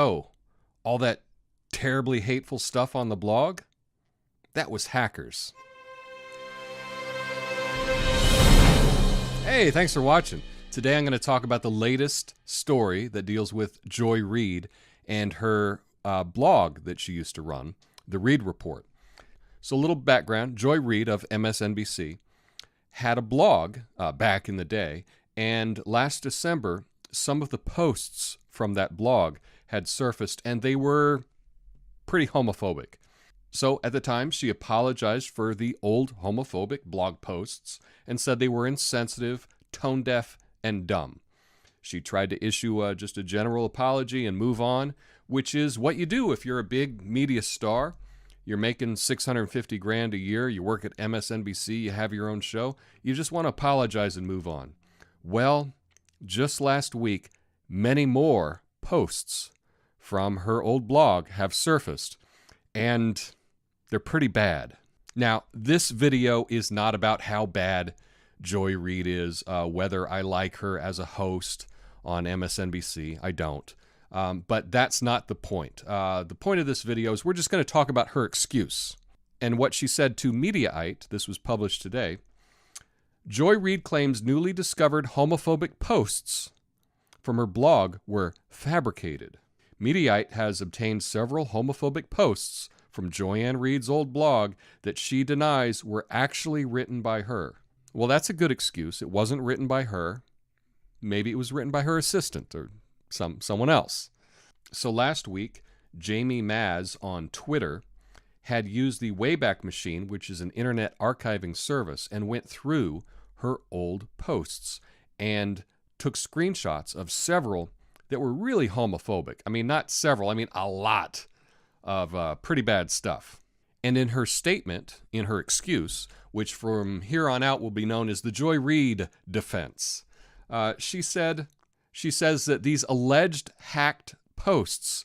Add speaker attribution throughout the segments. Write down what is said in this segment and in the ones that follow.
Speaker 1: Oh, all that terribly hateful stuff on the blog? That was hackers. Hey, thanks for watching. Today I'm going to talk about the latest story that deals with Joy Reid and her blog that she used to run, The Reid Report. So a little background, Joy Reid of MSNBC had a blog back in the day, and last December, some of the posts from that blog had surfaced, and they were pretty homophobic. So at the time, she apologized for the old homophobic blog posts and said they were insensitive, tone-deaf, and dumb. She tried to issue just a general apology and move on, which is what you do if you're a big media star. You're making $650,000 a year, you work at MSNBC, you have your own show. You just want to apologize and move on. Well, just last week, many more posts from her old blog have surfaced, and they're pretty bad. Now, this video is not about how bad Joy Reid is, whether I like her as a host on MSNBC. I don't. But that's not the point. The point of this video is we're just going to talk about her excuse and what she said to Mediaite. This was published today. Joy Reid claims newly discovered homophobic posts from her blog were fabricated. Mediaite has obtained several homophobic posts from Joy Reid's old blog that she denies were actually written by her. Well, that's a good excuse. It wasn't written by her. Maybe it was written by her assistant or someone else. So last week, Jamie Maz on Twitter had used the Wayback Machine, which is an internet archiving service, and went through her old posts and took screenshots of several that were really homophobic. I mean, not several, I mean a lot of pretty bad stuff. And in her statement, in her excuse, which from here on out will be known as the Joy Reid Defense, she says that these alleged hacked posts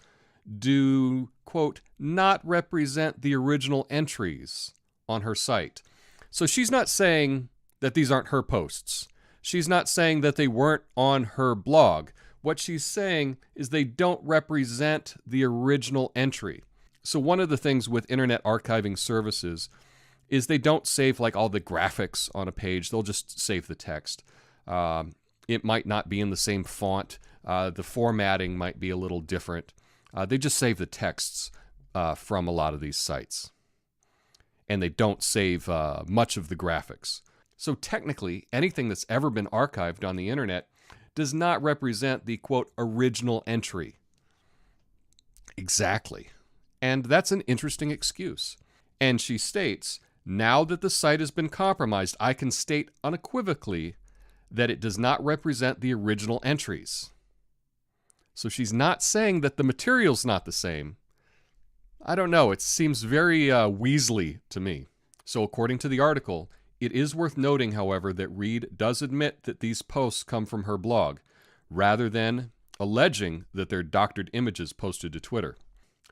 Speaker 1: do, quote, not represent the original entries on her site. So she's not saying that these aren't her posts. She's not saying that they weren't on her blog. What she's saying is they don't represent the original entry. So one of the things with internet archiving services is they don't save like all the graphics on a page. They'll just save the text. It might not be in the same font. The formatting might be a little different. They just save the texts from a lot of these sites. And they don't save much of the graphics. So technically, anything that's ever been archived on the internet does not represent the, quote, original entry. Exactly. And that's an interesting excuse. And she states, now that the site has been compromised, I can state unequivocally that it does not represent the original entries. So she's not saying that the material's not the same. I don't know. It seems very Weasley to me. So according to the article, it is worth noting, however, that Reid does admit that these posts come from her blog, rather than alleging that they're doctored images posted to Twitter,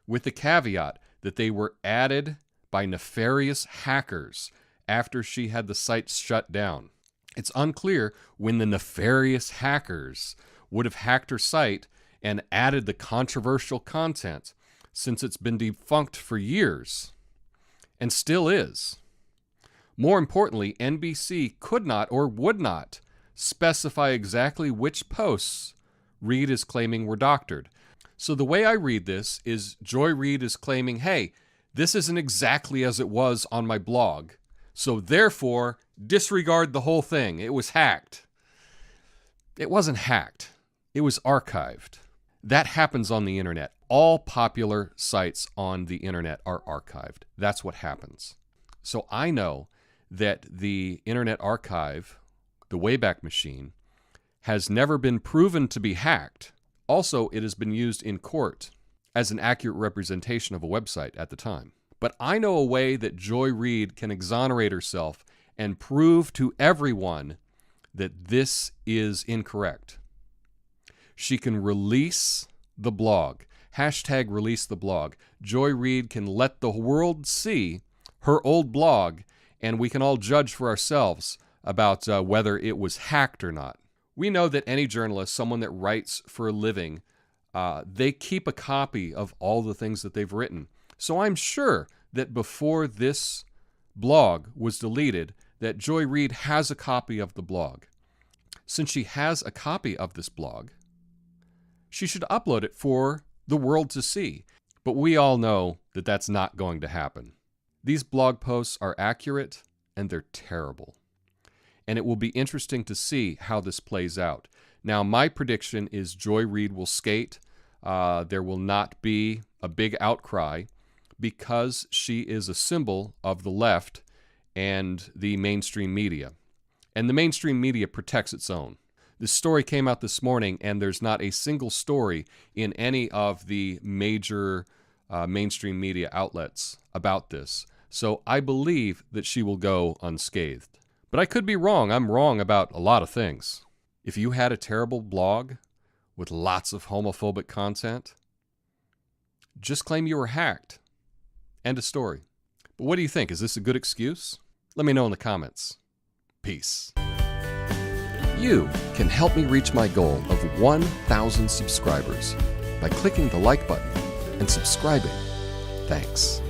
Speaker 1: with the caveat that they were added by nefarious hackers after she had the site shut down. It's unclear when the nefarious hackers would have hacked her site and added the controversial content, since it's been defunct for years, and still is. More importantly, NBC could not or would not specify exactly which posts Reid is claiming were doctored. So the way I read this is Joy Reid is claiming, hey, this isn't exactly as it was on my blog, so therefore disregard the whole thing. It was hacked. It wasn't hacked. It was archived. That happens on the internet. All popular sites on the internet are archived. That's what happens. So I know that the Internet Archive, the Wayback Machine, has never been proven to be hacked. Also, it has been used in court as an accurate representation of a website at the time. But I know a way that Joy Reid can exonerate herself and prove to everyone that this is incorrect. She can release the blog. Hashtag release the blog. Joy Reid can let the world see her old blog, and we can all judge for ourselves about whether it was hacked or not. We know that any journalist, someone that writes for a living, they keep a copy of all the things that they've written. So I'm sure that before this blog was deleted, that Joy Reid has a copy of the blog. Since she has a copy of this blog, she should upload it for the world to see. But we all know that that's not going to happen. These blog posts are accurate and they're terrible. And it will be interesting to see how this plays out. Now, my prediction is Joy Reid will skate. There will not be a big outcry because she is a symbol of the left and the mainstream media. And the mainstream media protects its own. This story came out this morning, and there's not a single story in any of the major mainstream media outlets about this. So I believe that she will go unscathed. But I could be wrong. I'm wrong about a lot of things. If you had a terrible blog with lots of homophobic content, just claim you were hacked. End of story. But what do you think? Is this a good excuse? Let me know in the comments. Peace. You can help me reach my goal of 1,000 subscribers by clicking the like button and subscribing. Thanks.